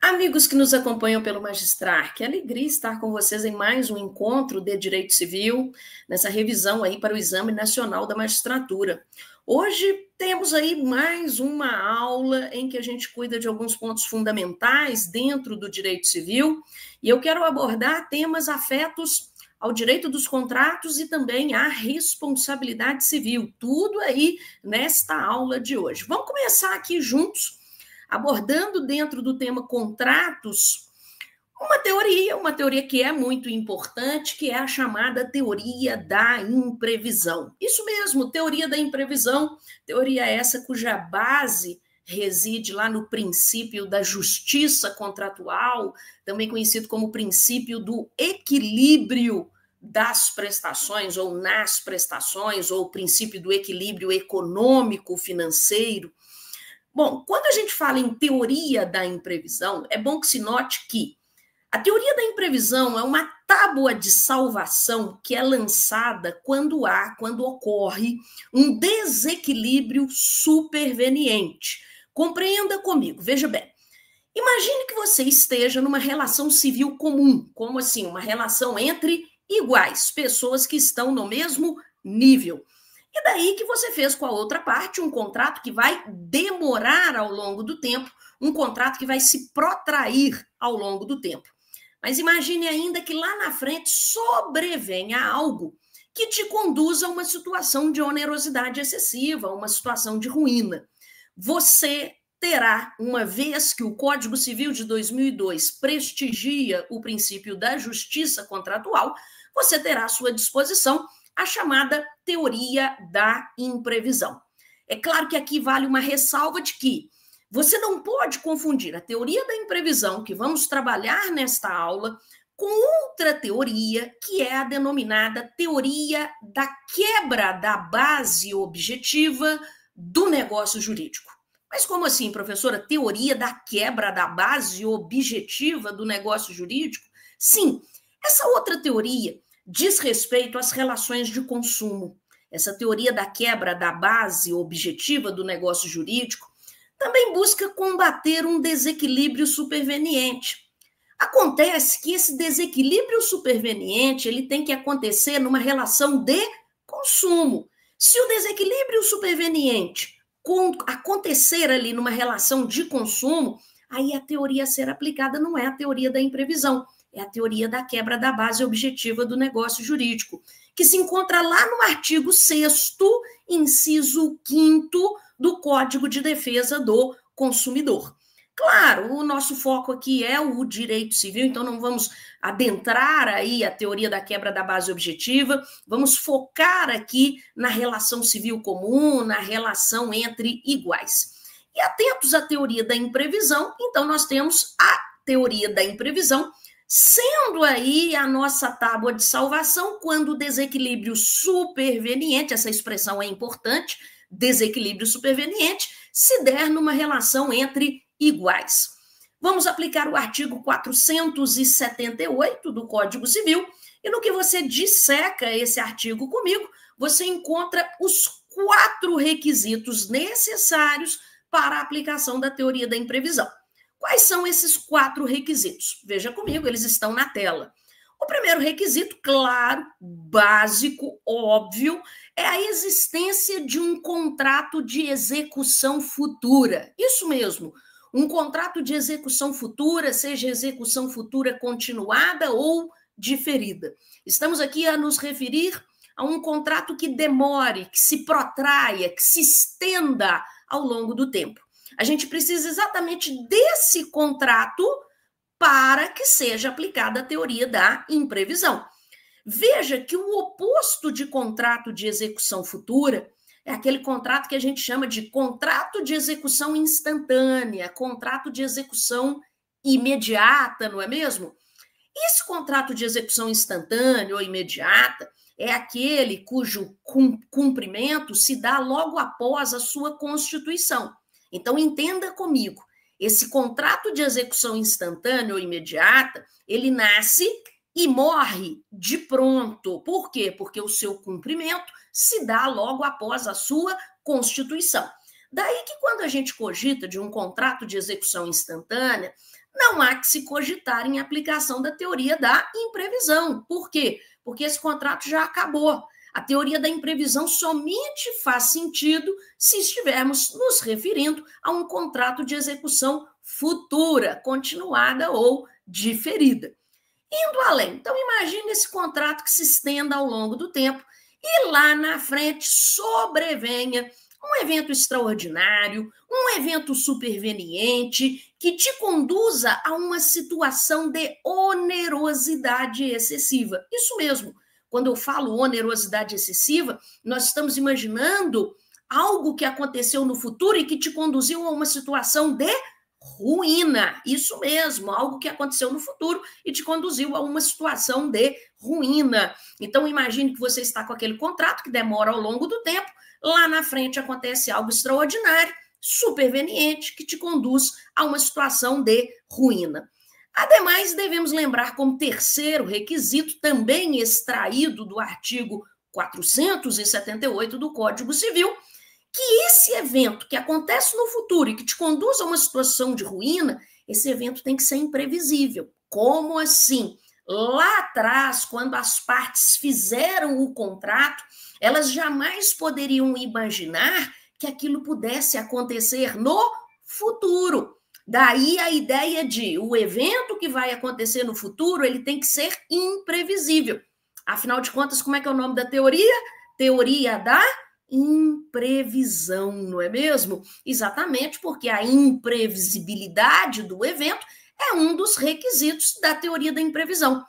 Amigos que nos acompanham pelo Magistrar, que alegria estar com vocês em mais um encontro de Direito Civil, nessa revisão aí para o Exame Nacional da Magistratura. Hoje temos aí mais uma aula em que a gente cuida de alguns pontos fundamentais dentro do direito civil, e eu quero abordar temas afetos ao direito dos contratos e também à responsabilidade civil, tudo aí nesta aula de hoje. Vamos começar aqui juntos abordando dentro do tema contratos, uma teoria que é muito importante, que é a chamada teoria da imprevisão. Isso mesmo, teoria da imprevisão, teoria essa cuja base reside lá no princípio da justiça contratual, também conhecido como princípio do equilíbrio das prestações, ou nas prestações, ou princípio do equilíbrio econômico financeiro. Bom, quando a gente fala em teoria da imprevisão, é bom que se note que a teoria da imprevisão é uma tábua de salvação que é lançada quando ocorre um desequilíbrio superveniente. Compreenda comigo, veja bem. Imagine que você esteja numa relação civil comum, como assim, uma relação entre iguais, pessoas que estão no mesmo nível. E daí que você fez com a outra parte um contrato que vai demorar ao longo do tempo, um contrato que vai se protrair ao longo do tempo. Mas imagine ainda que lá na frente sobrevenha algo que te conduza a uma situação de onerosidade excessiva, uma situação de ruína. Você terá, uma vez que o Código Civil de 2002 prestigia o princípio da justiça contratual, você terá à sua disposição a chamada teoria da imprevisão. É claro que aqui vale uma ressalva de que você não pode confundir a teoria da imprevisão, que vamos trabalhar nesta aula, com outra teoria, que é a denominada teoria da quebra da base objetiva do negócio jurídico. Mas como assim, professora? Teoria da quebra da base objetiva do negócio jurídico? Sim, essa outra teoria diz respeito às relações de consumo. Essa teoria da quebra da base objetiva do negócio jurídico também busca combater um desequilíbrio superveniente. Acontece que esse desequilíbrio superveniente ele tem que acontecer numa relação de consumo. Se o desequilíbrio superveniente acontecer ali numa relação de consumo, aí a teoria a ser aplicada não é a teoria da imprevisão, é a teoria da quebra da base objetiva do negócio jurídico, que se encontra lá no artigo 6º, inciso 5º do Código de Defesa do Consumidor. Claro, o nosso foco aqui é o direito civil, então não vamos adentrar aí a teoria da quebra da base objetiva, vamos focar aqui na relação civil comum, na relação entre iguais. E atentos à teoria da imprevisão, então nós temos a teoria da imprevisão, sendo aí a nossa tábua de salvação quando o desequilíbrio superveniente, essa expressão é importante, desequilíbrio superveniente, se der numa relação entre iguais. Vamos aplicar o artigo 478 do Código Civil, e no que você disseca esse artigo comigo, você encontra os 4 requisitos necessários para a aplicação da teoria da imprevisão. Quais são esses 4 requisitos? Veja comigo, eles estão na tela. O primeiro requisito, claro, básico, óbvio, é a existência de um contrato de execução futura. Isso mesmo, um contrato de execução futura, seja execução futura continuada ou diferida. Estamos aqui a nos referir a um contrato que demore, que se protraia, que se estenda ao longo do tempo. A gente precisa exatamente desse contrato para que seja aplicada a teoria da imprevisão. Veja que o oposto de contrato de execução futura é aquele contrato que a gente chama de contrato de execução instantânea, contrato de execução imediata, não é mesmo? Esse contrato de execução instantânea ou imediata é aquele cujo cumprimento se dá logo após a sua constituição. Então, entenda comigo, esse contrato de execução instantânea ou imediata, ele nasce e morre de pronto. Por quê? Porque o seu cumprimento se dá logo após a sua constituição. Daí que quando a gente cogita de um contrato de execução instantânea, não há que se cogitar em aplicação da teoria da imprevisão. Por quê? Porque esse contrato já acabou. A teoria da imprevisão somente faz sentido se estivermos nos referindo a um contrato de execução futura, continuada ou diferida. Indo além, então imagine esse contrato que se estenda ao longo do tempo e lá na frente sobrevenha um evento extraordinário, um evento superveniente que te conduza a uma situação de onerosidade excessiva. Isso mesmo, quando eu falo onerosidade excessiva, nós estamos imaginando algo que aconteceu no futuro e que te conduziu a uma situação de ruína. Isso mesmo, algo que aconteceu no futuro e te conduziu a uma situação de ruína. Então, imagine que você está com aquele contrato que demora ao longo do tempo, lá na frente acontece algo extraordinário, superveniente, que te conduz a uma situação de ruína. Ademais, devemos lembrar como terceiro requisito, também extraído do artigo 478 do Código Civil, que esse evento que acontece no futuro e que te conduz a uma situação de ruína, esse evento tem que ser imprevisível. Como assim? Lá atrás, quando as partes fizeram o contrato, elas jamais poderiam imaginar que aquilo pudesse acontecer no futuro. Daí a ideia de o evento que vai acontecer no futuro, ele tem que ser imprevisível. Afinal de contas, como é que é o nome da teoria? Teoria da imprevisão, não é mesmo? Exatamente porque a imprevisibilidade do evento é um dos requisitos da teoria da imprevisão.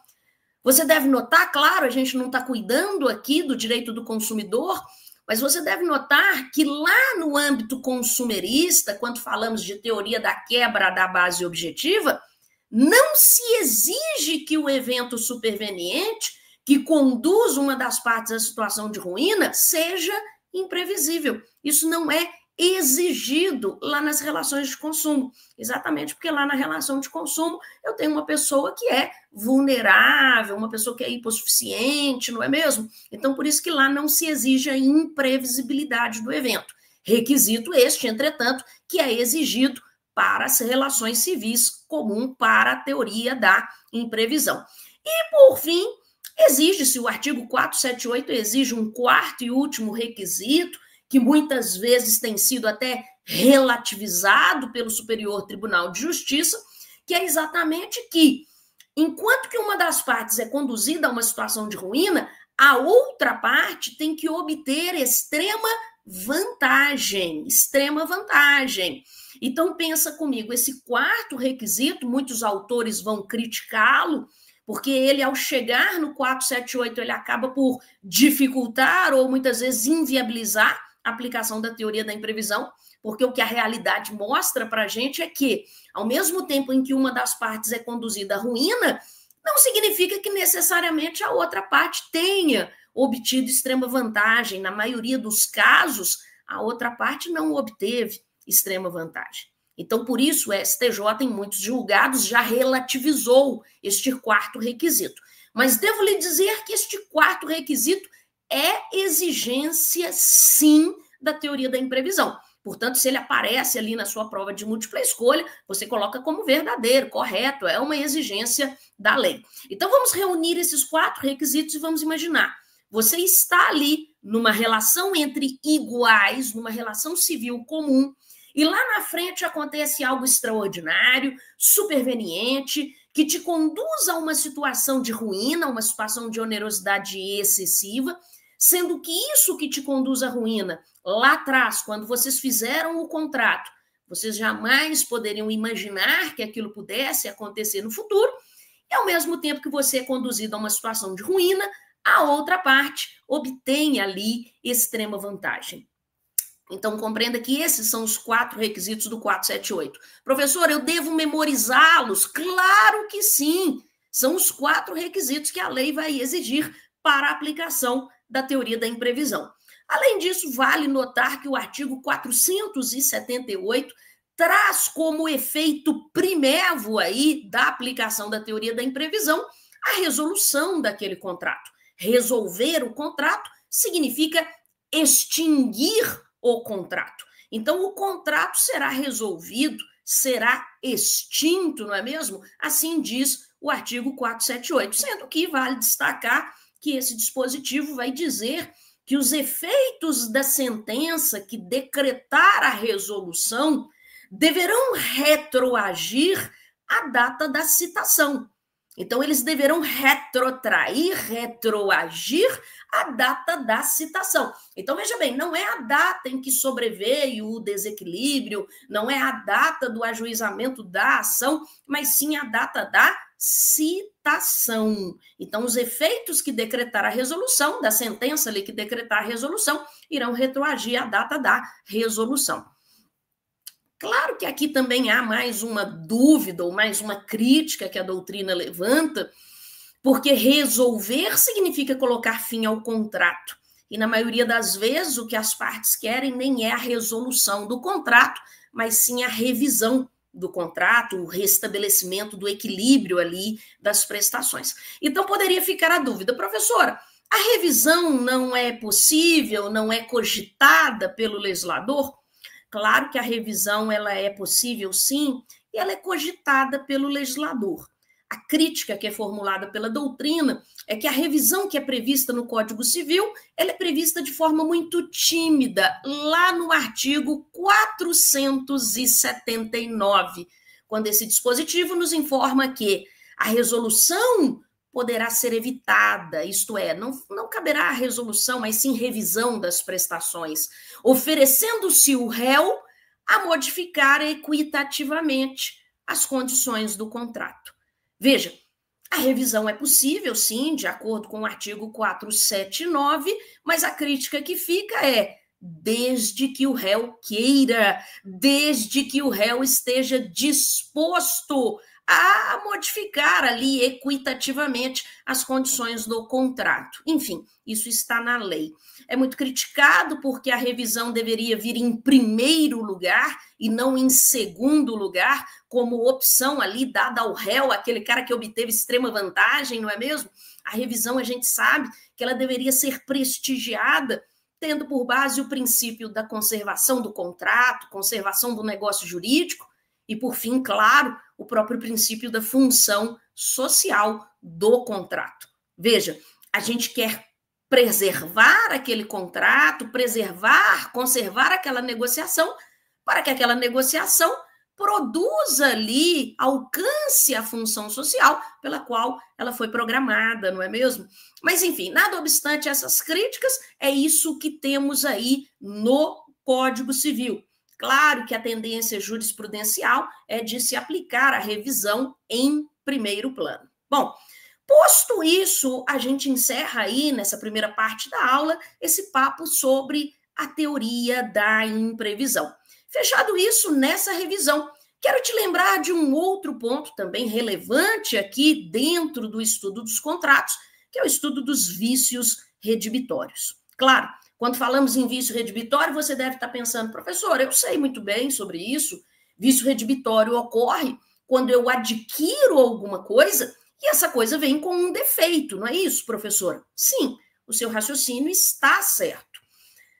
Você deve notar, claro, a gente não está cuidando aqui do direito do consumidor, mas você deve notar que lá no âmbito consumerista, quando falamos de teoria da quebra da base objetiva, não se exige que o evento superveniente, que conduz uma das partes à situação de ruína, seja imprevisível. Isso não é exigido lá nas relações de consumo, exatamente porque lá na relação de consumo eu tenho uma pessoa que é vulnerável, uma pessoa que é hipossuficiente, não é mesmo? Então, por isso que lá não se exige a imprevisibilidade do evento. Requisito este, entretanto, que é exigido para as relações civis comum para a teoria da imprevisão. E, por fim, exige-se, o artigo 478 exige um quarto e último requisito, que muitas vezes tem sido até relativizado pelo Superior Tribunal de Justiça, que é exatamente que, enquanto que uma das partes é conduzida a uma situação de ruína, a outra parte tem que obter extrema vantagem, extrema vantagem. Então, pensa comigo, esse quarto requisito, muitos autores vão criticá-lo, porque ele, ao chegar no 478, ele acaba por dificultar ou muitas vezes inviabilizar a aplicação da teoria da imprevisão, porque o que a realidade mostra para a gente é que, ao mesmo tempo em que uma das partes é conduzida à ruína, não significa que necessariamente a outra parte tenha obtido extrema vantagem. Na maioria dos casos, a outra parte não obteve extrema vantagem. Então, por isso, o STJ, em muitos julgados, já relativizou este quarto requisito. Mas devo lhe dizer que este quarto requisito é exigência, sim, da teoria da imprevisão. Portanto, se ele aparece ali na sua prova de múltipla escolha, você coloca como verdadeiro, correto, é uma exigência da lei. Então, vamos reunir esses quatro requisitos e vamos imaginar. Você está ali numa relação entre iguais, numa relação civil comum, e lá na frente acontece algo extraordinário, superveniente, que te conduz a uma situação de ruína, uma situação de onerosidade excessiva, sendo que isso que te conduz à ruína, lá atrás, quando vocês fizeram o contrato, vocês jamais poderiam imaginar que aquilo pudesse acontecer no futuro, e ao mesmo tempo que você é conduzido a uma situação de ruína, a outra parte obtém ali extrema vantagem. Então, compreenda que esses são os quatro requisitos do 478. Professor, eu devo memorizá-los? Claro que sim! São os quatro requisitos que a lei vai exigir para a aplicação da teoria da imprevisão. Além disso, vale notar que o artigo 478 traz como efeito primévo aí da aplicação da teoria da imprevisão a resolução daquele contrato. Resolver o contrato significa extinguir o contrato. Então, o contrato será resolvido será extinto, não é mesmo? Assim diz o artigo 478, sendo que vale destacar que esse dispositivo vai dizer que os efeitos da sentença que decretar a resolução deverão retroagir à data da citação. Então, eles deverão retroagir a data da citação. Então, veja bem, não é a data em que sobreveio o desequilíbrio, não é a data do ajuizamento da ação, mas sim a data da citação. Então, os efeitos que decretar a resolução, da sentença ali que decretar a resolução, irão retroagir à data da resolução. Claro que aqui também há mais uma dúvida ou mais uma crítica que a doutrina levanta, porque resolver significa colocar fim ao contrato. E na maioria das vezes o que as partes querem nem é a resolução do contrato, mas sim a revisão do contrato, o restabelecimento do equilíbrio ali das prestações. Então poderia ficar a dúvida, professora, a revisão não é possível, não é cogitada pelo legislador? Claro que a revisão ela é possível, sim, e ela é cogitada pelo legislador. A crítica que é formulada pela doutrina é que a revisão que é prevista no Código Civil, ela é prevista de forma muito tímida, lá no artigo 479, quando esse dispositivo nos informa que a resolução poderá ser evitada, isto é, não caberá a resolução, mas sim revisão das prestações, oferecendo-se o réu a modificar equitativamente as condições do contrato. Veja, a revisão é possível, sim, de acordo com o artigo 479, mas a crítica que fica é desde que o réu queira, desde que o réu esteja disposto a modificar ali equitativamente as condições do contrato. Enfim, isso está na lei. É muito criticado porque a revisão deveria vir em primeiro lugar e não em segundo lugar, como opção ali dada ao réu, aquele cara que obteve extrema vantagem, não é mesmo? A revisão, a gente sabe que ela deveria ser prestigiada, tendo por base o princípio da conservação do contrato, conservação do negócio jurídico, e, por fim, claro, o próprio princípio da função social do contrato. Veja, a gente quer preservar aquele contrato, conservar aquela negociação, para que aquela negociação produza ali, alcance a função social pela qual ela foi programada, não é mesmo? Mas, enfim, nada obstante essas críticas, é isso que temos aí no Código Civil. Claro que a tendência jurisprudencial é de se aplicar a revisão em primeiro plano. Bom, posto isso, a gente encerra aí, nessa primeira parte da aula, esse papo sobre a teoria da imprevisão. Fechado isso, nessa revisão, quero te lembrar de um outro ponto também relevante aqui dentro do estudo dos contratos, que é o estudo dos vícios redibitórios. Claro, quando falamos em vício redibitório, você deve estar pensando, professor, eu sei muito bem sobre isso. Vício redibitório ocorre quando eu adquiro alguma coisa e essa coisa vem com um defeito, não é isso, professor? Sim, o seu raciocínio está certo.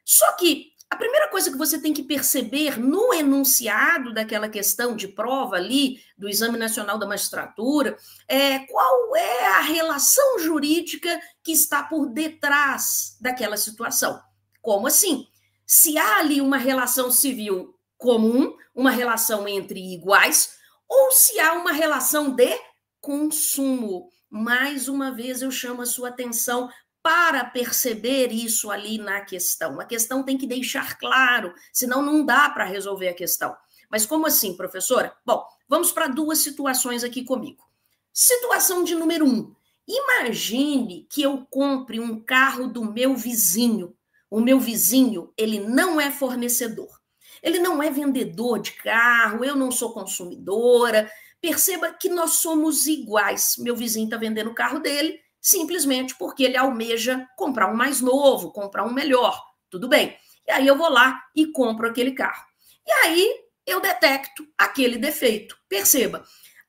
Só que a primeira coisa que você tem que perceber no enunciado daquela questão de prova ali do Exame Nacional da Magistratura é qual é a relação jurídica que está por detrás daquela situação. Como assim? Se há ali uma relação civil comum, uma relação entre iguais, ou se há uma relação de consumo. Mais uma vez eu chamo a sua atenção para perceber isso ali na questão. A questão tem que deixar claro, senão não dá para resolver a questão. Mas como assim, professora? Bom, vamos para duas situações aqui comigo. Situação de número 1. Imagine que eu compre um carro do meu vizinho. O meu vizinho, ele não é fornecedor. Ele não é vendedor de carro, eu não sou consumidora. Perceba que nós somos iguais. Meu vizinho está vendendo o carro dele, simplesmente porque ele almeja comprar um mais novo, comprar um melhor. Tudo bem. E aí eu vou lá e compro aquele carro. E aí eu detecto aquele defeito. Perceba,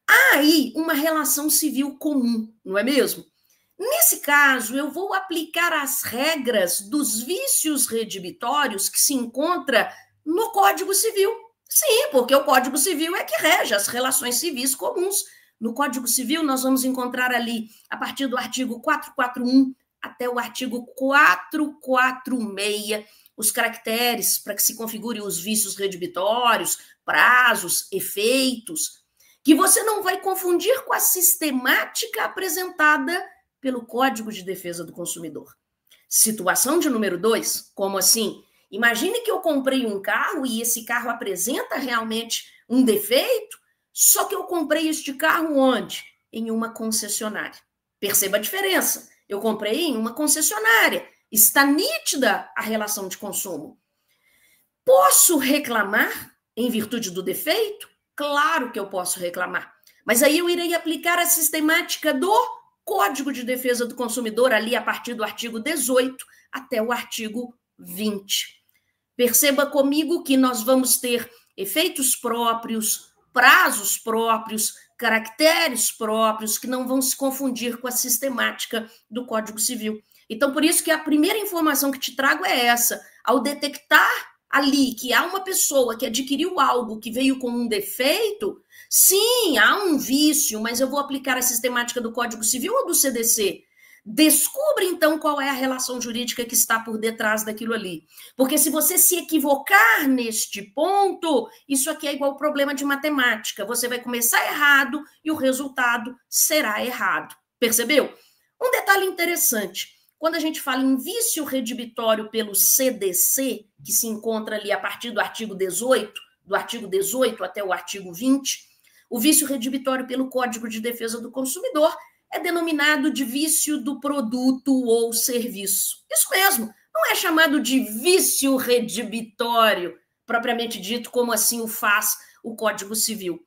há aí uma relação civil comum, não é mesmo? Nesse caso, eu vou aplicar as regras dos vícios redibitórios que se encontra no Código Civil. Sim, porque o Código Civil é que rege as relações civis comuns. No Código Civil, nós vamos encontrar ali, a partir do artigo 441 até o artigo 446, os caracteres para que se configure os vícios redibitórios, prazos, efeitos, que você não vai confundir com a sistemática apresentada pelo Código de Defesa do Consumidor. Situação de número 2, como assim? Imagine que eu comprei um carro e esse carro apresenta realmente um defeito, só que eu comprei este carro onde? Em uma concessionária. Perceba a diferença. Eu comprei em uma concessionária. Está nítida a relação de consumo. Posso reclamar em virtude do defeito? Claro que eu posso reclamar. Mas aí eu irei aplicar a sistemática do Código de Defesa do Consumidor, ali a partir do artigo 18 até o artigo 20. Perceba comigo que nós vamos ter efeitos próprios, prazos próprios, caracteres próprios, que não vão se confundir com a sistemática do Código Civil. Então, por isso que a primeira informação que te trago é essa. Ao detectar ali que há uma pessoa que adquiriu algo que veio com um defeito, sim, há um vício, mas eu vou aplicar a sistemática do Código Civil ou do CDC? Descubra, então, qual é a relação jurídica que está por detrás daquilo ali. Porque se você se equivocar neste ponto, isso aqui é igual problema de matemática. Você vai começar errado e o resultado será errado. Percebeu? Um detalhe interessante. Quando a gente fala em vício redibitório pelo CDC, que se encontra ali a partir do artigo 18, do artigo 18 até o artigo 20, o vício redibitório pelo Código de Defesa do Consumidor é denominado de vício do produto ou serviço. Isso mesmo, não é chamado de vício redibitório, propriamente dito, como assim o faz o Código Civil.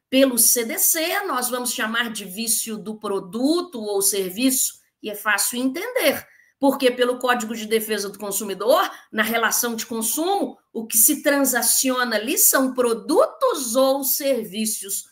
Pelo CDC, nós vamos chamar de vício do produto ou serviço, e é fácil entender, porque pelo Código de Defesa do Consumidor, na relação de consumo, o que se transaciona ali são produtos ou serviços.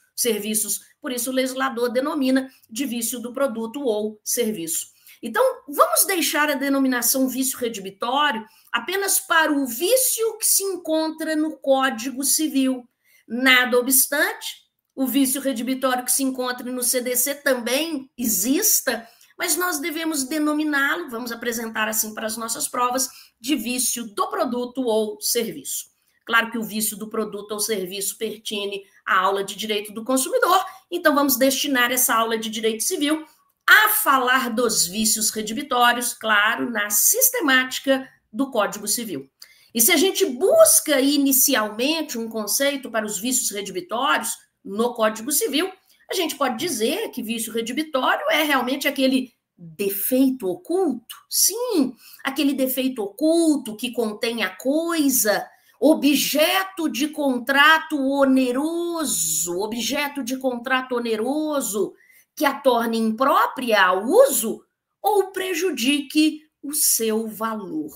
Por isso o legislador denomina de vício do produto ou serviço. Então, vamos deixar a denominação vício redibitório apenas para o vício que se encontra no Código Civil. Nada obstante, o vício redibitório que se encontra no CDC também exista, mas nós devemos denominá-lo, vamos apresentar assim para as nossas provas, de vício do produto ou serviço. Claro que o vício do produto ou serviço pertine à aula de Direito do Consumidor, então vamos destinar essa aula de Direito Civil a falar dos vícios redibitórios, claro, na sistemática do Código Civil. E se a gente busca inicialmente um conceito para os vícios redibitórios no Código Civil, a gente pode dizer que vício redibitório é realmente aquele defeito oculto. Sim, aquele defeito oculto que contém a coisa, objeto de contrato oneroso, que a torne imprópria ao uso ou prejudique o seu valor.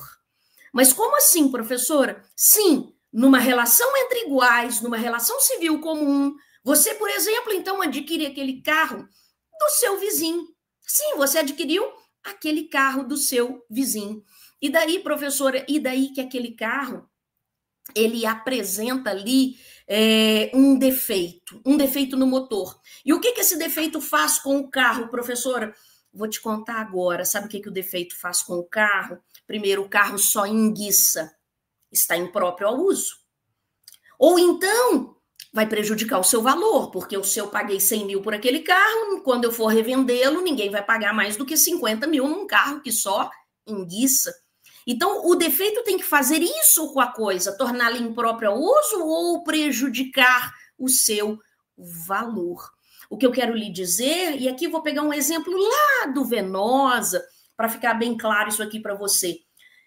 Mas como assim, professora? Sim, numa relação entre iguais, numa relação civil comum, você, por exemplo, então adquire aquele carro do seu vizinho. Sim, você adquiriu aquele carro do seu vizinho. E daí, professora, e daí que aquele carro, ele apresenta ali um defeito no motor. E o que esse defeito faz com o carro, professora? Vou te contar agora. Sabe o que o defeito faz com o carro? Primeiro, o carro só enguiça, está impróprio ao uso. Ou então, vai prejudicar o seu valor, porque se eu paguei 100 mil por aquele carro, quando eu for revendê-lo, ninguém vai pagar mais do que 50 mil num carro que só enguiça. Então, o defeito tem que fazer isso com a coisa, torná-la imprópria ao uso ou prejudicar o seu valor. O que eu quero lhe dizer, e aqui eu vou pegar um exemplo lá do Venosa, para ficar bem claro isso aqui para você.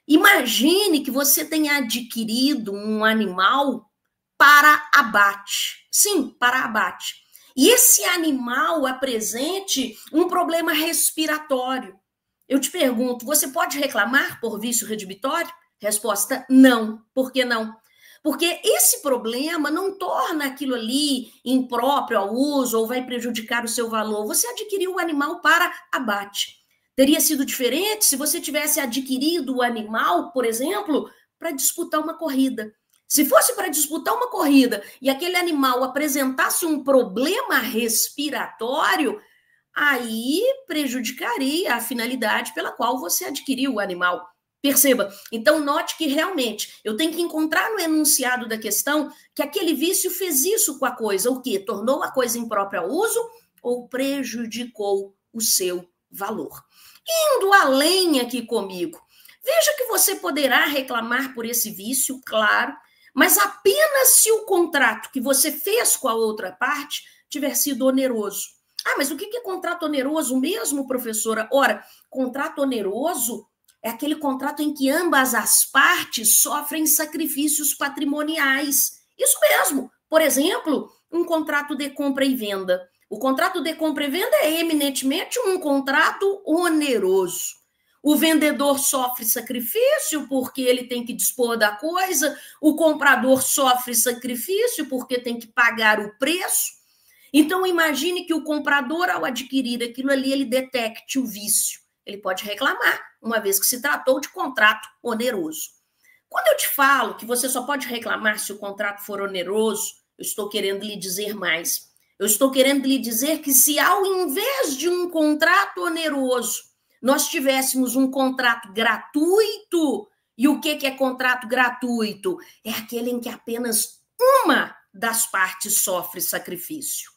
Imagine que você tenha adquirido um animal para abate. Sim, para abate. E esse animal apresente um problema respiratório. Eu te pergunto, você pode reclamar por vício redibitório? Resposta, não. Por que não? Porque esse problema não torna aquilo ali impróprio ao uso ou vai prejudicar o seu valor. Você adquiriu o animal para abate. Teria sido diferente se você tivesse adquirido o animal, por exemplo, para disputar uma corrida. Se fosse para disputar uma corrida e aquele animal apresentasse um problema respiratório, aí prejudicaria a finalidade pela qual você adquiriu o animal. Perceba, então note que realmente eu tenho que encontrar no enunciado da questão que aquele vício fez isso com a coisa, o quê? Tornou a coisa imprópria ao uso ou prejudicou o seu valor. Indo além aqui comigo, veja que você poderá reclamar por esse vício, claro, mas apenas se o contrato que você fez com a outra parte tiver sido oneroso. Ah, mas o que é contrato oneroso mesmo, professora? Ora, contrato oneroso é aquele contrato em que ambas as partes sofrem sacrifícios patrimoniais. Isso mesmo. Por exemplo, um contrato de compra e venda. O contrato de compra e venda é eminentemente um contrato oneroso. O vendedor sofre sacrifício porque ele tem que dispor da coisa, o comprador sofre sacrifício porque tem que pagar o preço. Então, imagine que o comprador, ao adquirir aquilo ali, ele detecte o vício. Ele pode reclamar, uma vez que se tratou de contrato oneroso. Quando eu te falo que você só pode reclamar se o contrato for oneroso, eu estou querendo lhe dizer mais. Eu estou querendo lhe dizer que se ao invés de um contrato oneroso, nós tivéssemos um contrato gratuito, e o que é contrato gratuito? É aquele em que apenas uma das partes sofre sacrifício.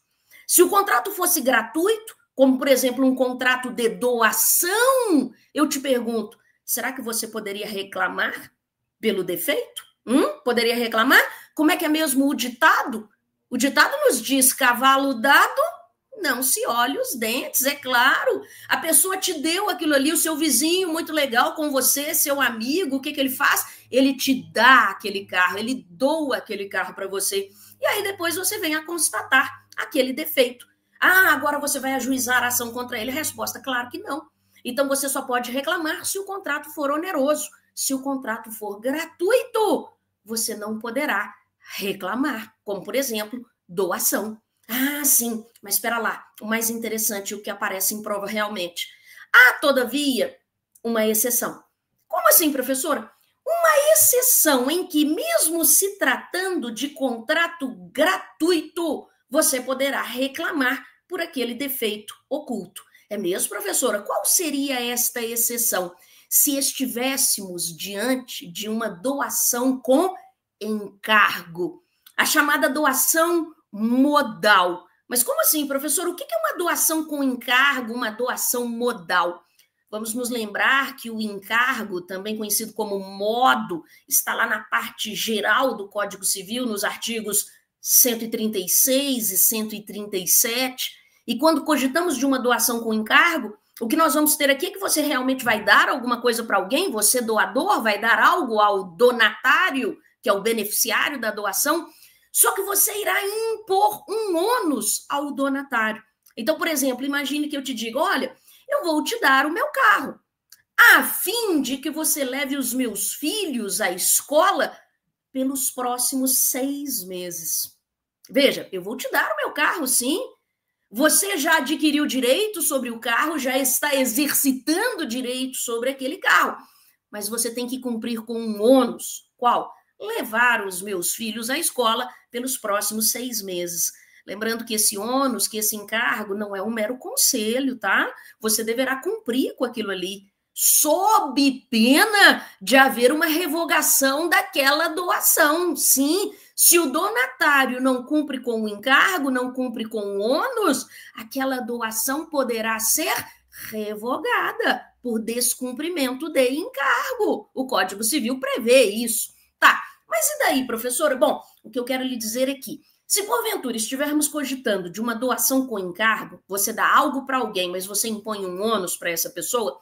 Se o contrato fosse gratuito, como, por exemplo, um contrato de doação, eu te pergunto, será que você poderia reclamar pelo defeito? Poderia reclamar? Como é que é mesmo o ditado? O ditado nos diz, cavalo dado, não se olhe os dentes, é claro. A pessoa te deu aquilo ali, o seu vizinho muito legal com você, seu amigo, o que ele faz? Ele te dá aquele carro, ele doa aquele carro para você. E aí depois você vem a constatar aquele defeito. Ah, agora você vai ajuizar a ação contra ele? Resposta, claro que não. Então você só pode reclamar se o contrato for oneroso. Se o contrato for gratuito, você não poderá reclamar, como, por exemplo, doação. Ah, sim, mas espera lá, o mais interessante, o que aparece em prova realmente. Há, todavia, uma exceção. Como assim, professora? Uma exceção em que, mesmo se tratando de contrato gratuito, você poderá reclamar por aquele defeito oculto. É mesmo, professora? Qual seria esta exceção? Se estivéssemos diante de uma doação com encargo, a chamada doação modal. Mas como assim, professor? O que é uma doação com encargo, uma doação modal? Vamos nos lembrar que o encargo, também conhecido como modo, está lá na parte geral do Código Civil, nos artigos 136 e 137. E quando cogitamos de uma doação com encargo, o que nós vamos ter aqui é que você realmente vai dar alguma coisa para alguém, você doador vai dar algo ao donatário, que é o beneficiário da doação, só que você irá impor um ônus ao donatário. Então, por exemplo, imagine que eu te diga, olha, eu vou te dar o meu carro, a fim de que você leve os meus filhos à escola pelos próximos 6 meses. Veja, eu vou te dar o meu carro, sim. Você já adquiriu direito sobre o carro, já está exercitando direito sobre aquele carro, mas você tem que cumprir com um ônus. Qual? Levar os meus filhos à escola pelos próximos 6 meses. Lembrando que esse ônus, que esse encargo não é um mero conselho, tá? Você deverá cumprir com aquilo ali, sob pena de haver uma revogação daquela doação. Sim, se o donatário não cumpre com o encargo, não cumpre com o ônus, aquela doação poderá ser revogada por descumprimento de encargo. O Código Civil prevê isso. Tá, mas e daí, professora? Bom, o que eu quero lhe dizer aqui, se porventura estivermos cogitando de uma doação com encargo, você dá algo para alguém, mas você impõe um ônus para essa pessoa,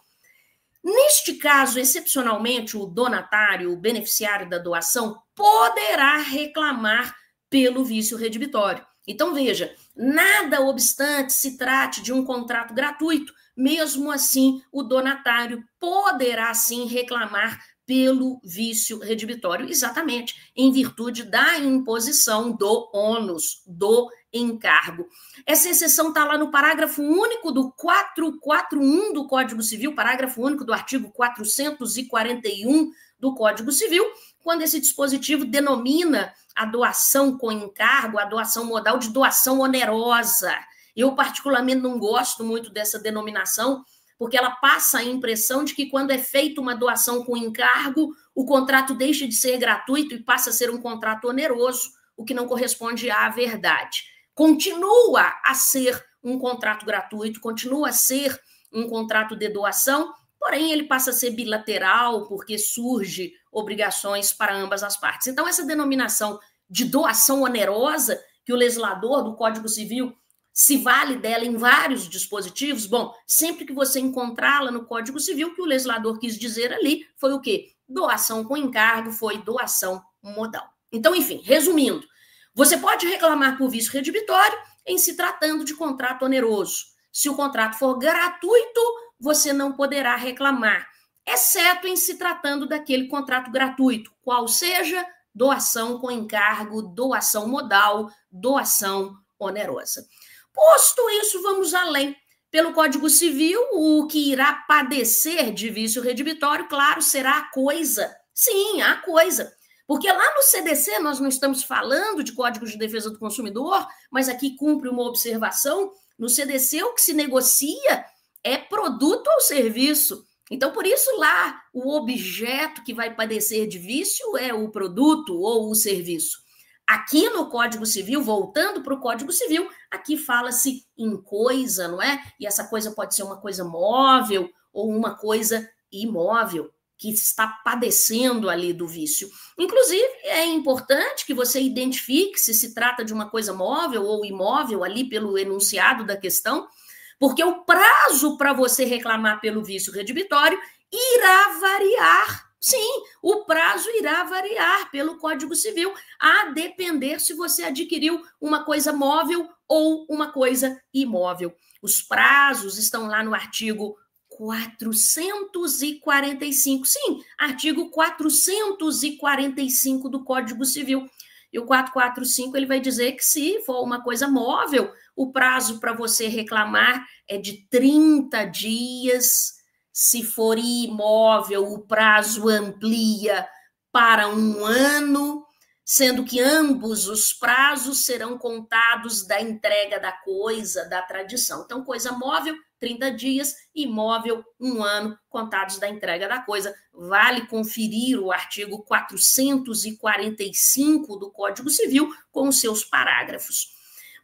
neste caso, excepcionalmente, o donatário, o beneficiário da doação, poderá reclamar pelo vício redibitório. Então, veja, nada obstante se trate de um contrato gratuito, mesmo assim, o donatário poderá sim reclamar pelo vício redibitório, exatamente em virtude da imposição do ônus, do encargo. Essa exceção está lá no parágrafo único do 441 do Código Civil, parágrafo único do artigo 441 do Código Civil, quando esse dispositivo denomina a doação com encargo, a doação modal, de doação onerosa. Eu, particularmente, não gosto muito dessa denominação, porque ela passa a impressão de que quando é feita uma doação com encargo, o contrato deixa de ser gratuito e passa a ser um contrato oneroso, o que não corresponde à verdade. Continua a ser um contrato gratuito, continua a ser um contrato de doação, porém ele passa a ser bilateral, porque surge obrigações para ambas as partes. Então, essa denominação de doação onerosa, que o legislador do Código Civil se vale dela em vários dispositivos, bom, sempre que você encontrá-la no Código Civil, o que o legislador quis dizer ali foi o quê? Doação com encargo, foi doação modal. Então, enfim, resumindo, você pode reclamar por vício redibitório em se tratando de contrato oneroso. Se o contrato for gratuito, você não poderá reclamar, exceto em se tratando daquele contrato gratuito, qual seja doação com encargo, doação modal, doação onerosa. Posto isso, vamos além. Pelo Código Civil, o que irá padecer de vício redibitório, claro, será a coisa. Sim, a coisa. Porque lá no CDC nós não estamos falando de Código de Defesa do Consumidor, mas aqui cumpre uma observação. No CDC o que se negocia é produto ou serviço. Então, por isso lá, o objeto que vai padecer de vício é o produto ou o serviço. Aqui no Código Civil, voltando para o Código Civil, aqui fala-se em coisa, não é? E essa coisa pode ser uma coisa móvel ou uma coisa imóvel, que está padecendo ali do vício. Inclusive, é importante que você identifique se trata de uma coisa móvel ou imóvel ali pelo enunciado da questão, porque o prazo para você reclamar pelo vício redibitório irá variar. Sim, o prazo irá variar pelo Código Civil, a depender se você adquiriu uma coisa móvel ou uma coisa imóvel. Os prazos estão lá no artigo 445. Sim, artigo 445 do Código Civil. E o 445 ele vai dizer que se for uma coisa móvel, o prazo para você reclamar é de 30 dias. Se for imóvel, o prazo amplia para 1 ano, sendo que ambos os prazos serão contados da entrega da coisa, da tradição. Então, coisa móvel, 30 dias, imóvel, 1 ano, contados da entrega da coisa. Vale conferir o artigo 445 do Código Civil com os seus parágrafos.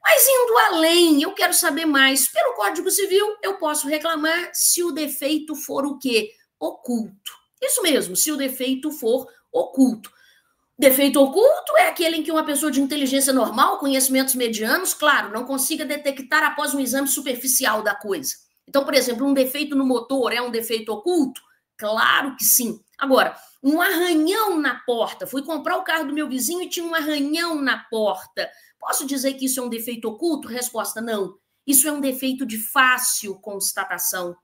Mas indo além, eu quero saber mais. Pelo Código Civil, eu posso reclamar se o defeito for o quê? Oculto. Isso mesmo, se o defeito for oculto. Defeito oculto é aquele em que uma pessoa de inteligência normal, conhecimentos medianos, claro, não consiga detectar após um exame superficial da coisa. Então, por exemplo, um defeito no motor é um defeito oculto? Claro que sim. Agora, um arranhão na porta. Fui comprar o carro do meu vizinho e tinha um arranhão na porta. Posso dizer que isso é um defeito oculto? Resposta, não. Isso é um defeito de fácil constatação.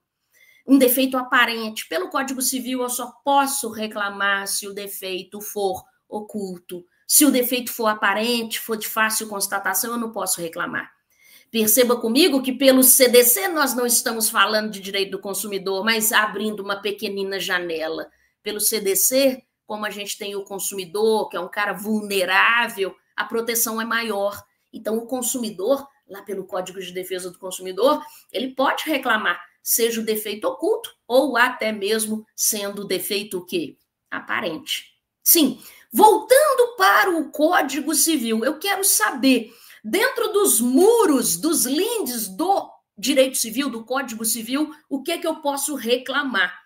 Um defeito aparente. Pelo Código Civil, eu só posso reclamar se o defeito for oculto. Se o defeito for aparente, for de fácil constatação, eu não posso reclamar. Perceba comigo que pelo CDC nós não estamos falando de direito do consumidor, mas abrindo uma pequenina janela. Pelo CDC, como a gente tem o consumidor, que é um cara vulnerável, a proteção é maior. Então, o consumidor, lá pelo Código de Defesa do Consumidor, ele pode reclamar, seja o defeito oculto ou até mesmo sendo o defeito o quê? Aparente. Sim, voltando para o Código Civil, eu quero saber, dentro dos muros, dos lindes do direito civil, do Código Civil, o que é que eu posso reclamar?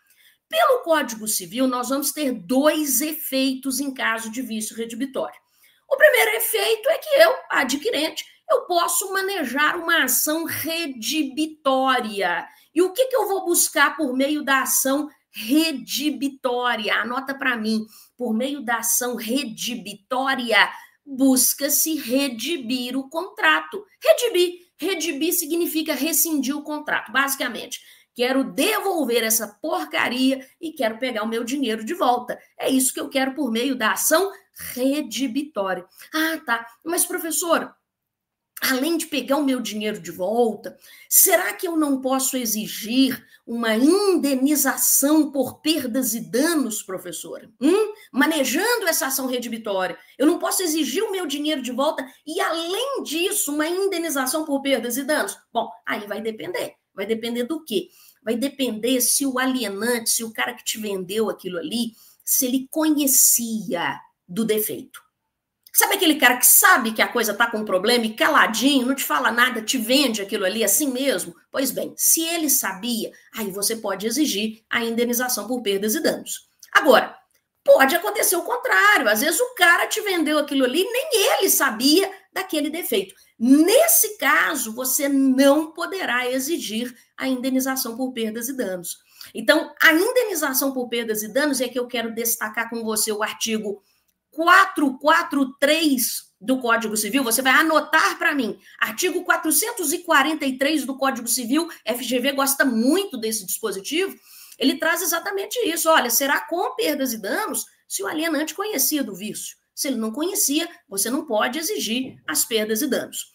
Pelo Código Civil, nós vamos ter 2 efeitos em caso de vício redibitório. O primeiro efeito é que eu, adquirente, eu posso manejar uma ação redibitória. E o que eu vou buscar por meio da ação redibitória? Anota para mim. Por meio da ação redibitória, busca-se redibir o contrato. Redibir significa rescindir o contrato, basicamente. Quero devolver essa porcaria e quero pegar o meu dinheiro de volta. É isso que eu quero por meio da ação redibitória. Ah, tá. Mas, professor, além de pegar o meu dinheiro de volta, será que eu não posso exigir uma indenização por perdas e danos, professora? Manejando essa ação redibitória, eu não posso exigir o meu dinheiro de volta e, além disso, uma indenização por perdas e danos? Bom, aí vai depender. Vai depender do quê? Vai depender se o alienante, se o cara que te vendeu aquilo ali, se ele conhecia do defeito. Sabe aquele cara que sabe que a coisa está com um problema e caladinho, não te fala nada, te vende aquilo ali assim mesmo? Pois bem, se ele sabia, aí você pode exigir a indenização por perdas e danos. Agora, pode acontecer o contrário. Às vezes o cara te vendeu aquilo ali, nem ele sabia daquele defeito. Nesse caso, você não poderá exigir a indenização por perdas e danos. Então, a indenização por perdas e danos é que eu quero destacar com você o artigo 443 do Código Civil, você vai anotar para mim, artigo 443 do Código Civil, FGV gosta muito desse dispositivo, ele traz exatamente isso, olha, será com perdas e danos se o alienante conhecia do vício. Se ele não conhecia, você não pode exigir as perdas e danos.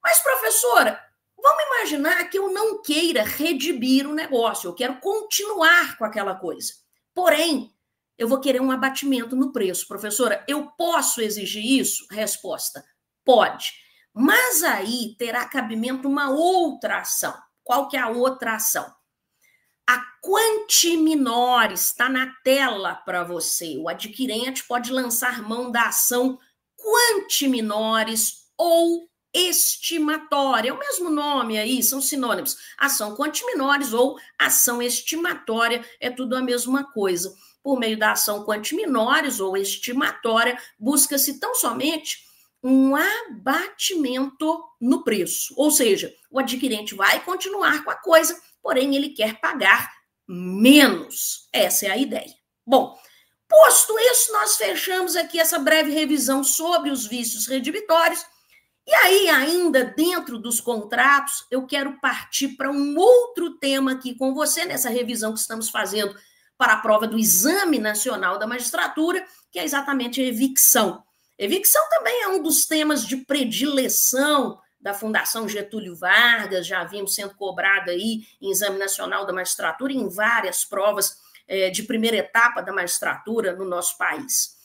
Mas, professora, vamos imaginar que eu não queira redimir o negócio, eu quero continuar com aquela coisa. Porém, eu vou querer um abatimento no preço. Professora, eu posso exigir isso? Resposta, pode. Mas aí terá cabimento uma outra ação. Qual que é a outra ação? A quanti minor está na tela para você. O adquirente pode lançar mão da ação quanti minores ou estimatória. É o mesmo nome aí, são sinônimos. Ação quanti minores ou ação estimatória, é tudo a mesma coisa. Por meio da ação quanti minores ou estimatória, busca-se tão somente um abatimento no preço. Ou seja, o adquirente vai continuar com a coisa, porém ele quer pagar menos. Essa é a ideia. Bom, posto isso, nós fechamos aqui essa breve revisão sobre os vícios redibitórios. E aí, ainda dentro dos contratos, eu quero partir para um outro tema aqui com você, nessa revisão que estamos fazendo para a prova do Exame Nacional da Magistratura, que é exatamente a evicção. Evicção também é um dos temas de predileção da Fundação Getúlio Vargas, já vimos sendo cobrado aí em Exame Nacional da Magistratura e em várias provas de primeira etapa da magistratura no nosso país.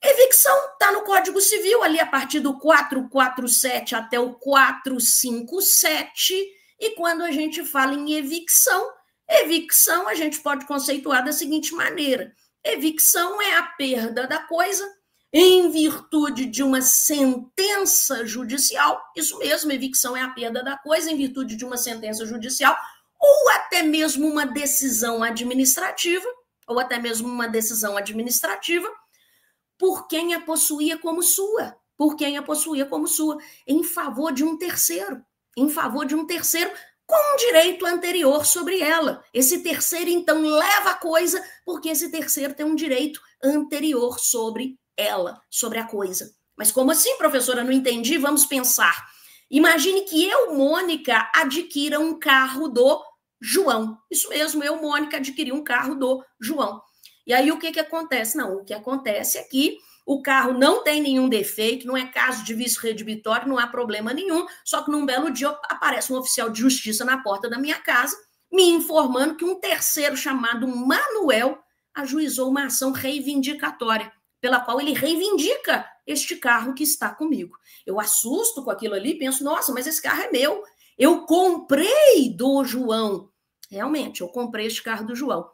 Evicção está no Código Civil, ali a partir do 447 até o 457, e quando a gente fala em evicção a gente pode conceituar da seguinte maneira: evicção é a perda da coisa em virtude de uma sentença judicial, isso mesmo, evicção é a perda da coisa em virtude de uma sentença judicial, ou até mesmo uma decisão administrativa, por quem a possuía como sua, em favor de um terceiro, com um direito anterior sobre ela. Esse terceiro, então, leva a coisa, porque esse terceiro tem um direito anterior sobre ela, sobre a coisa. Mas como assim, professora? Não entendi, vamos pensar. Imagine que eu, Mônica, adquira um carro do João. Isso mesmo, eu, Mônica, adquiri um carro do João. E aí, o que acontece? Não, o que acontece é que o carro não tem nenhum defeito, não é caso de vício redibitório, não há problema nenhum, só que num belo dia aparece um oficial de justiça na porta da minha casa, me informando que um terceiro chamado Manuel ajuizou uma ação reivindicatória, pela qual ele reivindica este carro que está comigo. Eu assusto com aquilo ali, penso, nossa, mas esse carro é meu, eu comprei do João. Realmente, eu comprei este carro do João.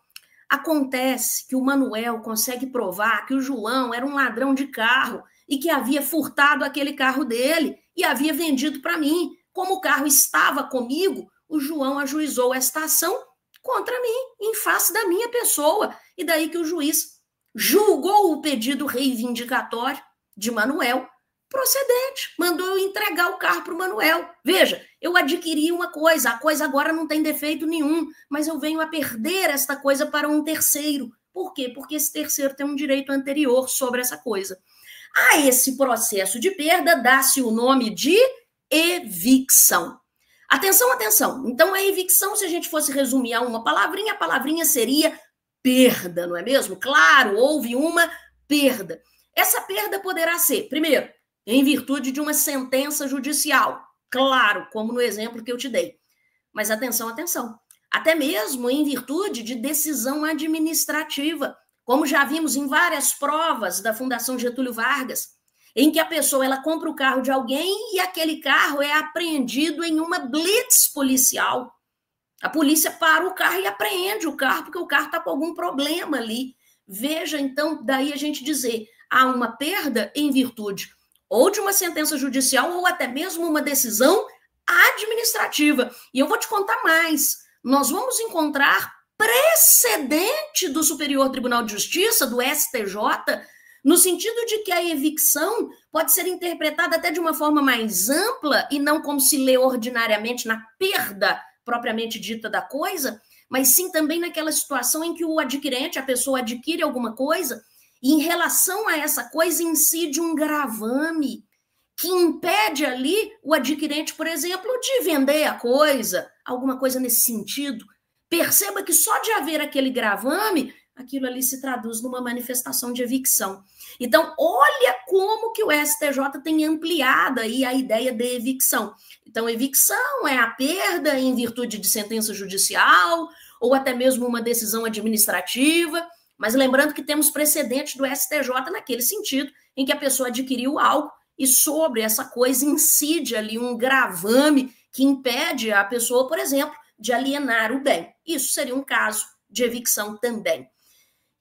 Acontece que o Manuel consegue provar que o João era um ladrão de carro e que havia furtado aquele carro dele e havia vendido para mim. Como o carro estava comigo, o João ajuizou esta ação contra mim, em face da minha pessoa. E daí que o juiz julgou o pedido reivindicatório de Manuel procedente, mandou eu entregar o carro para o Manuel. Veja, eu adquiri uma coisa, a coisa agora não tem defeito nenhum, mas eu venho a perder esta coisa para um terceiro. Por quê? Porque esse terceiro tem um direito anterior sobre essa coisa. A esse processo de perda dá-se o nome de evicção. Atenção, atenção. Então, a evicção, se a gente fosse resumir a uma palavrinha, a palavrinha seria perda, não é mesmo? Claro, houve uma perda. Essa perda poderá ser, primeiro, em virtude de uma sentença judicial. Claro, como no exemplo que eu te dei. Mas atenção, atenção. Até mesmo em virtude de decisão administrativa, como já vimos em várias provas da Fundação Getúlio Vargas, em que a pessoa ela compra o carro de alguém e aquele carro é apreendido em uma blitz policial. A polícia para o carro e apreende o carro, porque o carro está com algum problema ali. Veja, então, daí a gente dizer, há uma perda em virtude ou de uma sentença judicial ou até mesmo uma decisão administrativa. E eu vou te contar mais. Nós vamos encontrar precedente do Superior Tribunal de Justiça, do STJ, no sentido de que a evicção pode ser interpretada até de uma forma mais ampla e não como se lê ordinariamente na perda propriamente dita da coisa, mas sim também naquela situação em que o adquirente, a pessoa adquire alguma coisa e em relação a essa coisa incide um gravame que impede ali o adquirente, por exemplo, de vender a coisa, alguma coisa nesse sentido. Perceba que só de haver aquele gravame, aquilo ali se traduz numa manifestação de evicção. Então, olha como que o STJ tem ampliado aí a ideia de evicção. Então, evicção é a perda em virtude de sentença judicial ou até mesmo uma decisão administrativa, mas lembrando que temos precedentes do STJ naquele sentido, em que a pessoa adquiriu algo e sobre essa coisa incide ali um gravame que impede a pessoa, por exemplo, de alienar o bem. Isso seria um caso de evicção também.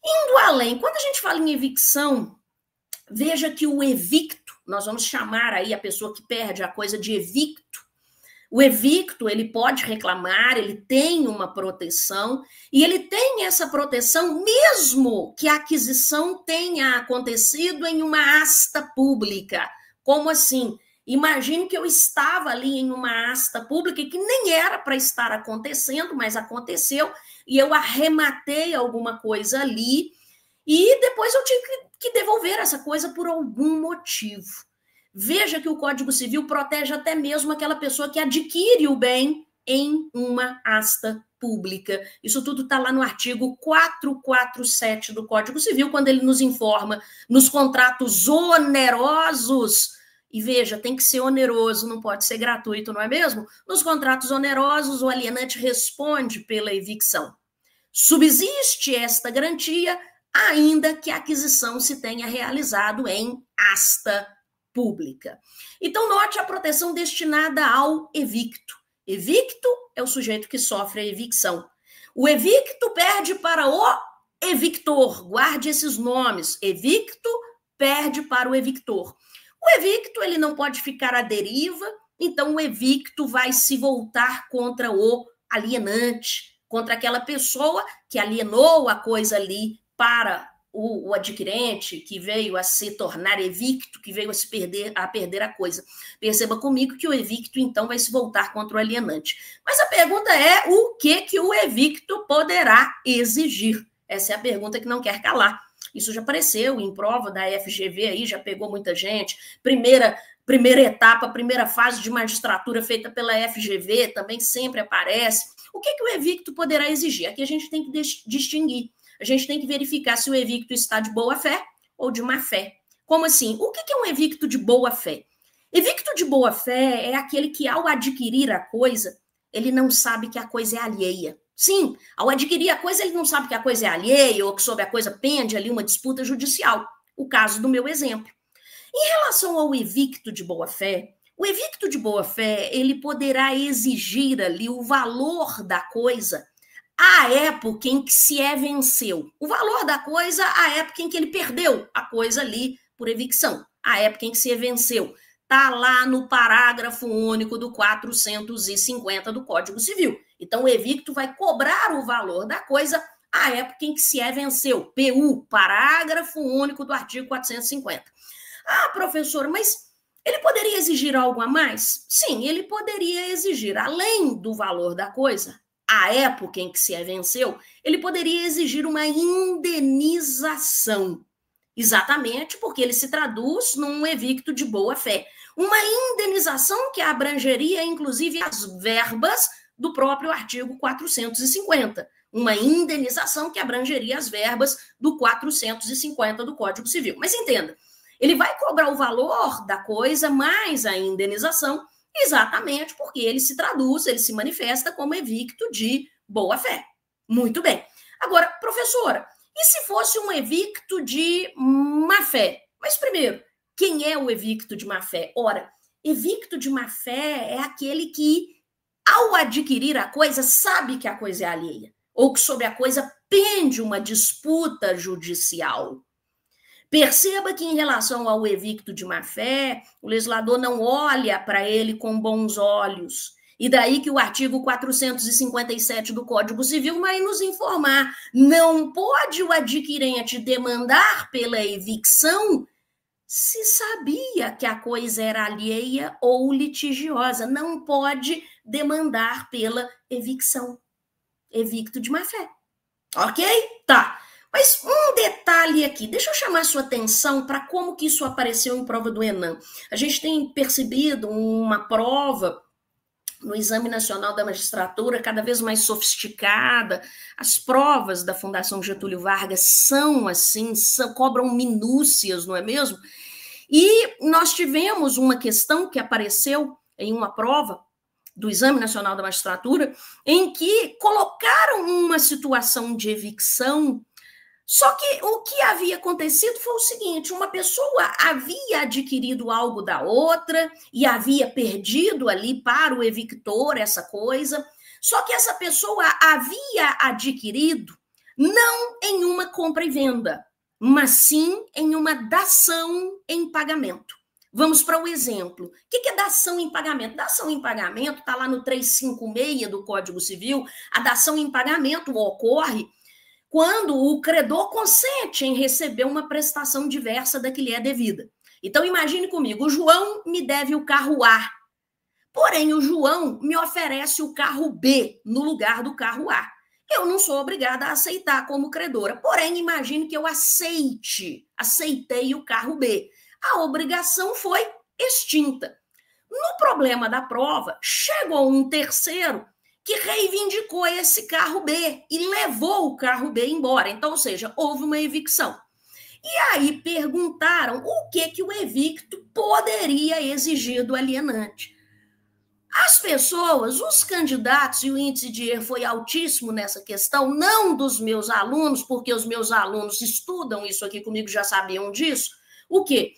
Indo além, quando a gente fala em evicção, veja que o evicto, nós vamos chamar aí a pessoa que perde a coisa de evicto. O evicto, ele pode reclamar, ele tem uma proteção, e ele tem essa proteção mesmo que a aquisição tenha acontecido em uma asta pública. Como assim? Imagine que eu estava ali em uma asta pública que nem era para estar acontecendo, mas aconteceu, e eu arrematei alguma coisa ali, e depois eu tive que devolver essa coisa por algum motivo. Veja que o Código Civil protege até mesmo aquela pessoa que adquire o bem em uma asta pública. Isso tudo está lá no artigo 447 do Código Civil, quando ele nos informa nos contratos onerosos. E veja, tem que ser oneroso, não pode ser gratuito, não é mesmo? Nos contratos onerosos, o alienante responde pela evicção. Subsiste esta garantia, ainda que a aquisição se tenha realizado em asta pública. Então, note a proteção destinada ao evicto. Evicto é o sujeito que sofre a evicção. O evicto perde para o evictor. Guarde esses nomes. Evicto perde para o evictor. O evicto ele não pode ficar à deriva, então o evicto vai se voltar contra o alienante, contra aquela pessoa que alienou a coisa ali para o adquirente, que veio a se tornar evicto, que veio a perder a coisa. Perceba comigo que o evicto, então, vai se voltar contra o alienante. Mas a pergunta é o que o evicto poderá exigir? Essa é a pergunta que não quer calar. Isso já apareceu em prova da FGV, aí já pegou muita gente. Primeira etapa, primeira fase de magistratura feita pela FGV, também sempre aparece. O que o evicto poderá exigir? Aqui a gente tem que distinguir. A gente tem que verificar se o evicto está de boa-fé ou de má-fé. Como assim? O que é um evicto de boa-fé? Evicto de boa-fé é aquele que, ao adquirir a coisa, ele não sabe que a coisa é alheia. Sim, ao adquirir a coisa, ele não sabe que a coisa é alheia ou que sobre a coisa pende ali uma disputa judicial. O caso do meu exemplo. Em relação ao evicto de boa-fé, o evicto de boa-fé, ele poderá exigir ali o valor da coisa à época em que se venceu. O valor da coisa à época em que ele perdeu a coisa ali por evicção. A época em que se venceu. Está lá no parágrafo único do 450 do Código Civil. Então, o evicto vai cobrar o valor da coisa à época em que se venceu. PU, parágrafo único do artigo 450. Ah, professor, mas ele poderia exigir algo a mais? Sim, ele poderia exigir, além do valor da coisa, à época em que se venceu, ele poderia exigir uma indenização. Exatamente porque ele se traduz num evicto de boa-fé. Uma indenização que abrangeria, inclusive, as verbas do próprio artigo 450. Uma indenização que abrangeria as verbas do 450 do Código Civil. Mas entenda, Ele vai cobrar o valor da coisa mais a indenização, exatamente porque ele se traduz, ele se manifesta como evicto de boa-fé. Muito bem. Agora, professora, e se fosse um evicto de má-fé? Mas primeiro, quem é o evicto de má-fé? Ora, evicto de má-fé é aquele que, ao adquirir a coisa, sabe que a coisa é alheia, ou que sobre a coisa pende uma disputa judicial. Perceba que, em relação ao evicto de má-fé, o legislador não olha para ele com bons olhos. E daí que o artigo 457 do Código Civil vai nos informar: não pode o adquirente demandar pela evicção se sabia que a coisa era alheia ou litigiosa. Não pode demandar pela evicção. Evicto de má-fé. Ok? Tá. Mas um detalhe aqui, deixa eu chamar a sua atenção para como que isso apareceu em prova do Enem. A gente tem percebido uma prova no Exame Nacional da Magistratura cada vez mais sofisticada. As provas da Fundação Getúlio Vargas são assim, cobram minúcias, não é mesmo? E nós tivemos uma questão que apareceu em uma prova do Exame Nacional da Magistratura, em que colocaram uma situação de evicção. Só que o que havia acontecido foi o seguinte: uma pessoa havia adquirido algo da outra e havia perdido ali para o evictor essa coisa, só que essa pessoa havia adquirido não em uma compra e venda, mas sim em uma dação em pagamento. Vamos para o exemplo. O que é dação em pagamento? Dação em pagamento está lá no 356 do Código Civil. A dação em pagamento ocorre quando o credor consente em receber uma prestação diversa da que lhe é devida. Então, imagine comigo, o João me deve o carro A, porém o João me oferece o carro B no lugar do carro A. Eu não sou obrigada a aceitar como credora, porém imagine que eu aceitei o carro B. A obrigação foi extinta. No problema da prova, chegou um terceiro que reivindicou esse carro B e levou o carro B embora. Então, ou seja, houve uma evicção. E aí perguntaram o que o evicto poderia exigir do alienante. As pessoas, os candidatos, e o índice de erro foi altíssimo nessa questão, não dos meus alunos, porque os meus alunos estudam isso aqui comigo, já sabiam disso. O quê?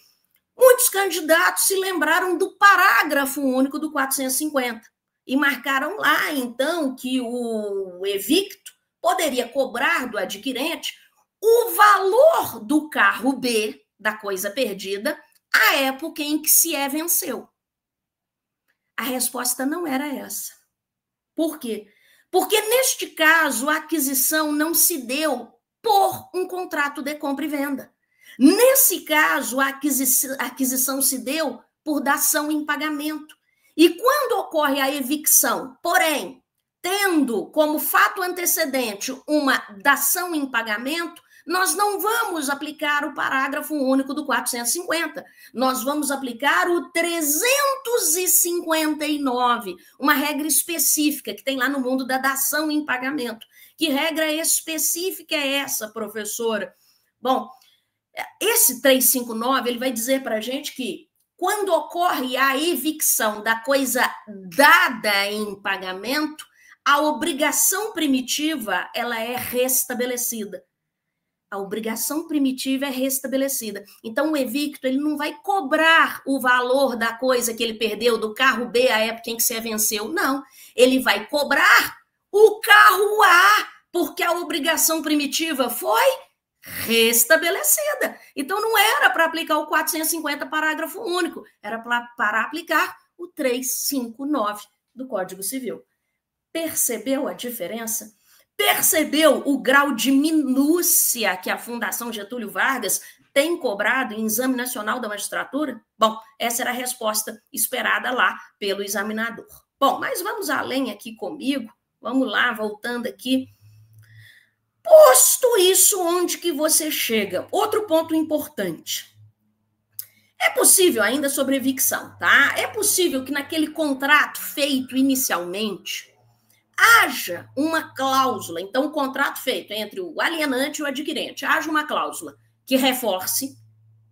Muitos candidatos se lembraram do parágrafo único do 450 e marcaram lá, então, que o evicto poderia cobrar do adquirente o valor do carro B, da coisa perdida, à época em que se venceu. A resposta não era essa. Por quê? Porque, neste caso, a aquisição não se deu por um contrato de compra e venda. Nesse caso, a aquisição se deu por dação em pagamento. E quando ocorre a evicção, porém, tendo como fato antecedente uma dação em pagamento, nós não vamos aplicar o parágrafo único do 450, nós vamos aplicar o 359, uma regra específica que tem lá no mundo da dação em pagamento. Que regra específica é essa, professora? Bom, esse 359, ele vai dizer para a gente que quando ocorre a evicção da coisa dada em pagamento, a obrigação primitiva, ela é restabelecida. A obrigação primitiva é restabelecida. Então, o evicto, ele não vai cobrar o valor da coisa que ele perdeu, do carro B, à época em que se venceu. Não. Ele vai cobrar o carro A, porque a obrigação primitiva foi restabelecida. Então, não era para aplicar o 450, parágrafo único. Era para aplicar o 359 do Código Civil. Percebeu a diferença? Percebeu o grau de minúcia que a Fundação Getúlio Vargas tem cobrado em Exame Nacional da Magistratura? Bom, essa era a resposta esperada lá pelo examinador. Bom, mas vamos além aqui comigo. Vamos lá, voltando aqui. Posto isso, onde que você chega? Outro ponto importante. É possível, ainda sobre evicção, tá? É possível que naquele contrato feito inicialmente haja uma cláusula, então o contrato feito entre o alienante e o adquirente, haja uma cláusula que reforce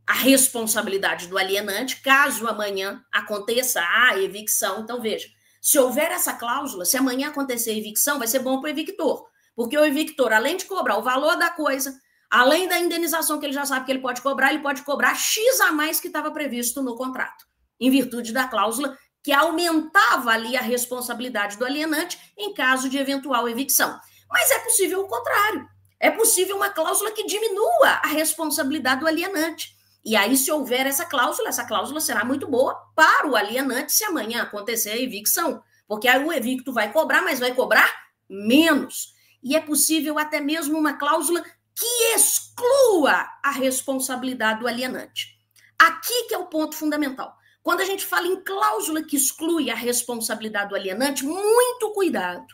a responsabilidade do alienante, caso amanhã aconteça a evicção. Então, veja, se houver essa cláusula, se amanhã acontecer a evicção, vai ser bom para o evictor, porque o evictor, além de cobrar o valor da coisa, além da indenização que ele já sabe que ele pode cobrar X a mais que estava previsto no contrato, em virtude da cláusula que aumentava ali a responsabilidade do alienante em caso de eventual evicção. Mas é possível o contrário. É possível uma cláusula que diminua a responsabilidade do alienante. E aí, se houver essa cláusula será muito boa para o alienante se amanhã acontecer a evicção. Porque aí o evicto vai cobrar, mas vai cobrar menos. E é possível até mesmo uma cláusula que exclua a responsabilidade do alienante. Aqui que é o ponto fundamental. Quando a gente fala em cláusula que exclui a responsabilidade do alienante, muito cuidado.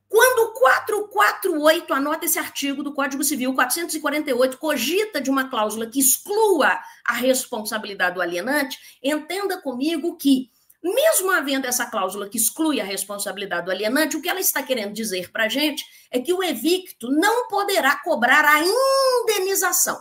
Quando o 448, anota esse artigo do Código Civil, 448, cogita de uma cláusula que exclua a responsabilidade do alienante, entenda comigo que, mesmo havendo essa cláusula que exclui a responsabilidade do alienante, o que ela está querendo dizer para a gente é que o evicto não poderá cobrar a indenização.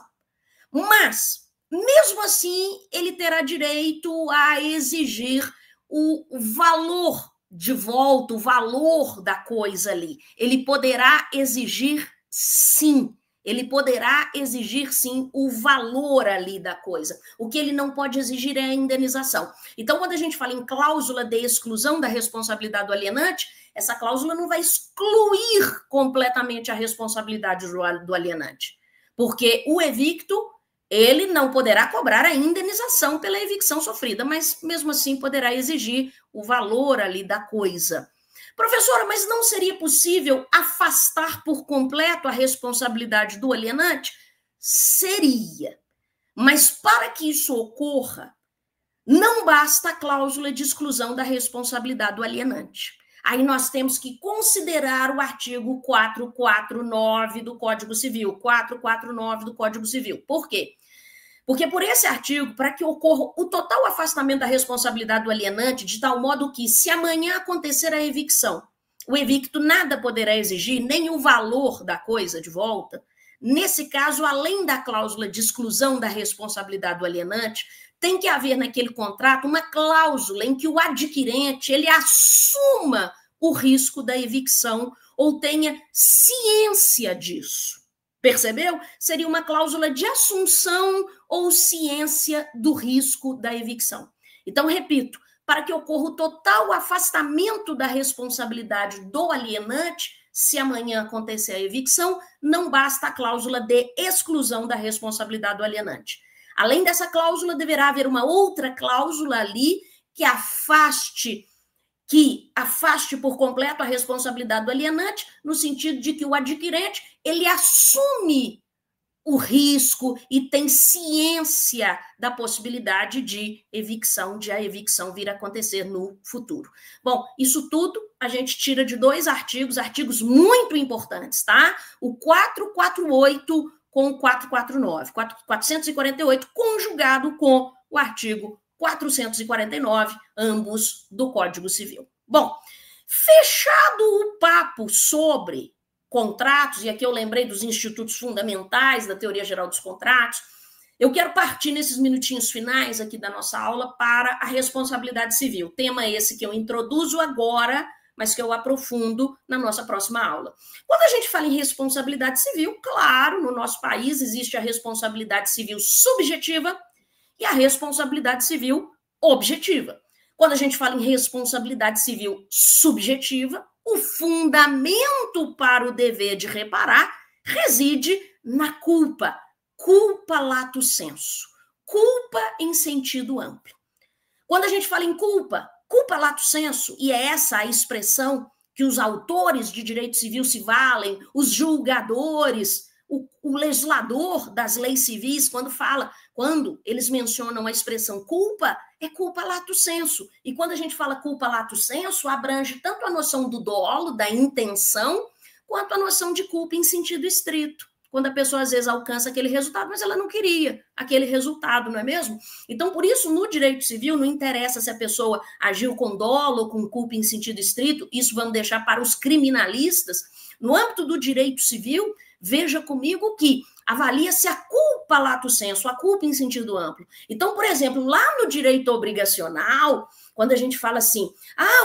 Mas, mesmo assim, ele terá direito a exigir o valor de volta, o valor da coisa ali. Ele poderá exigir, sim. Ele poderá exigir, sim, o valor ali da coisa. O que ele não pode exigir é a indenização. Então, quando a gente fala em cláusula de exclusão da responsabilidade do alienante, essa cláusula não vai excluir completamente a responsabilidade do alienante. Porque o evicto, ele não poderá cobrar a indenização pela evicção sofrida, mas mesmo assim poderá exigir o valor ali da coisa. Professora, mas não seria possível afastar por completo a responsabilidade do alienante? Seria. Mas para que isso ocorra, não basta a cláusula de exclusão da responsabilidade do alienante. Aí nós temos que considerar o artigo 449 do Código Civil. 449 do Código Civil. Por quê? Porque por esse artigo, para que ocorra o total afastamento da responsabilidade do alienante, de tal modo que, se amanhã acontecer a evicção, o evicto nada poderá exigir, nem o valor da coisa de volta. Nesse caso, além da cláusula de exclusão da responsabilidade do alienante, tem que haver naquele contrato uma cláusula em que o adquirente ele assuma o risco da evicção ou tenha ciência disso. Percebeu? Seria uma cláusula de assunção ou ciência do risco da evicção. Então, repito, para que ocorra o total afastamento da responsabilidade do alienante, se amanhã acontecer a evicção, não basta a cláusula de exclusão da responsabilidade do alienante. Além dessa cláusula, deverá haver uma outra cláusula ali que afaste por completo a responsabilidade do alienante, no sentido de que o adquirente ele assume o risco e tem ciência da possibilidade de evicção, de a evicção vir a acontecer no futuro. Bom, isso tudo a gente tira de dois artigos muito importantes, tá? O 448 com o 449, 448 conjugado com o artigo 449, ambos do Código Civil. Bom, fechado o papo sobre contratos, e aqui eu lembrei dos institutos fundamentais da teoria geral dos contratos, eu quero partir nesses minutinhos finais aqui da nossa aula para a responsabilidade civil. Tema esse que eu introduzo agora, mas que eu aprofundo na nossa próxima aula. Quando a gente fala em responsabilidade civil, claro, no nosso país existe a responsabilidade civil subjetiva e a responsabilidade civil objetiva. Quando a gente fala em responsabilidade civil subjetiva, o fundamento para o dever de reparar reside na culpa. Culpa lato sensu. Culpa em sentido amplo. Quando a gente fala em culpa lato sensu, e é essa a expressão que os autores de direito civil se valem, os julgadores, o legislador das leis civis, quando eles mencionam a expressão culpa, é culpa lato sensu. E quando a gente fala culpa lato sensu, abrange tanto a noção do dolo, da intenção, quanto a noção de culpa em sentido estrito. Quando a pessoa, às vezes, alcança aquele resultado, mas ela não queria aquele resultado, não é mesmo? Então, por isso, no direito civil, não interessa se a pessoa agiu com dolo ou com culpa em sentido estrito, isso vamos deixar para os criminalistas. No âmbito do direito civil, veja comigo que avalia-se a culpa lato sensu, a culpa em sentido amplo. Então, por exemplo, lá no direito obrigacional, quando a gente fala assim,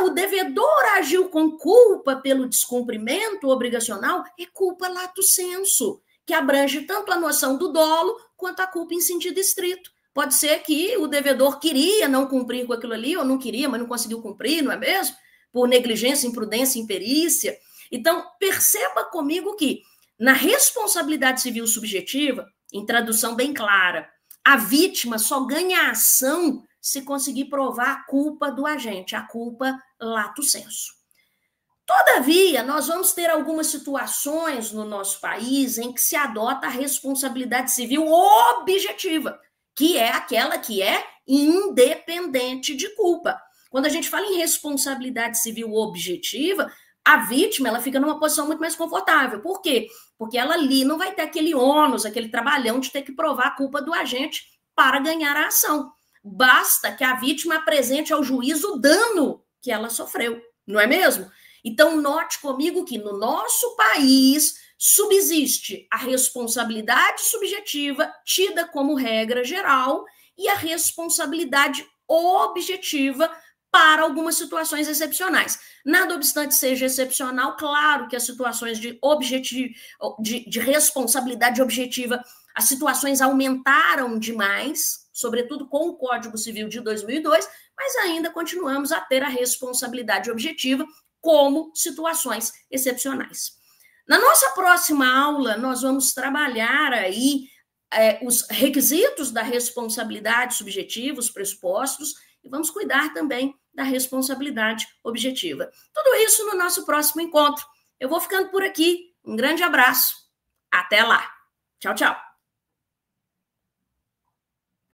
o devedor agiu com culpa pelo descumprimento obrigacional, é culpa lato sensu, que abrange tanto a noção do dolo quanto a culpa em sentido estrito. Pode ser que o devedor queria não cumprir com aquilo ali, ou não queria, mas não conseguiu cumprir, não é mesmo? Por negligência, imprudência, imperícia. Então, perceba comigo que, na responsabilidade civil subjetiva, em tradução bem clara, a vítima só ganha ação se conseguir provar a culpa do agente, a culpa lato sensu. Todavia, nós vamos ter algumas situações no nosso país em que se adota a responsabilidade civil objetiva, que é aquela que é independente de culpa. Quando a gente fala em responsabilidade civil objetiva, a vítima ela fica numa posição muito mais confortável. Por quê? Porque ela ali não vai ter aquele ônus, aquele trabalhão de ter que provar a culpa do agente para ganhar a ação. Basta que a vítima apresente ao juiz o dano que ela sofreu, não é mesmo? Então, note comigo que no nosso país subsiste a responsabilidade subjetiva, tida como regra geral, e a responsabilidade objetiva para algumas situações excepcionais. Nada obstante seja excepcional, claro que as situações de responsabilidade objetiva, as situações aumentaram demais, sobretudo com o Código Civil de 2002, mas ainda continuamos a ter a responsabilidade objetiva como situações excepcionais. Na nossa próxima aula, nós vamos trabalhar aí os requisitos da responsabilidade subjetiva, os pressupostos, e vamos cuidar também da responsabilidade objetiva. Tudo isso no nosso próximo encontro. Eu vou ficando por aqui. Um grande abraço. Até lá. Tchau, tchau.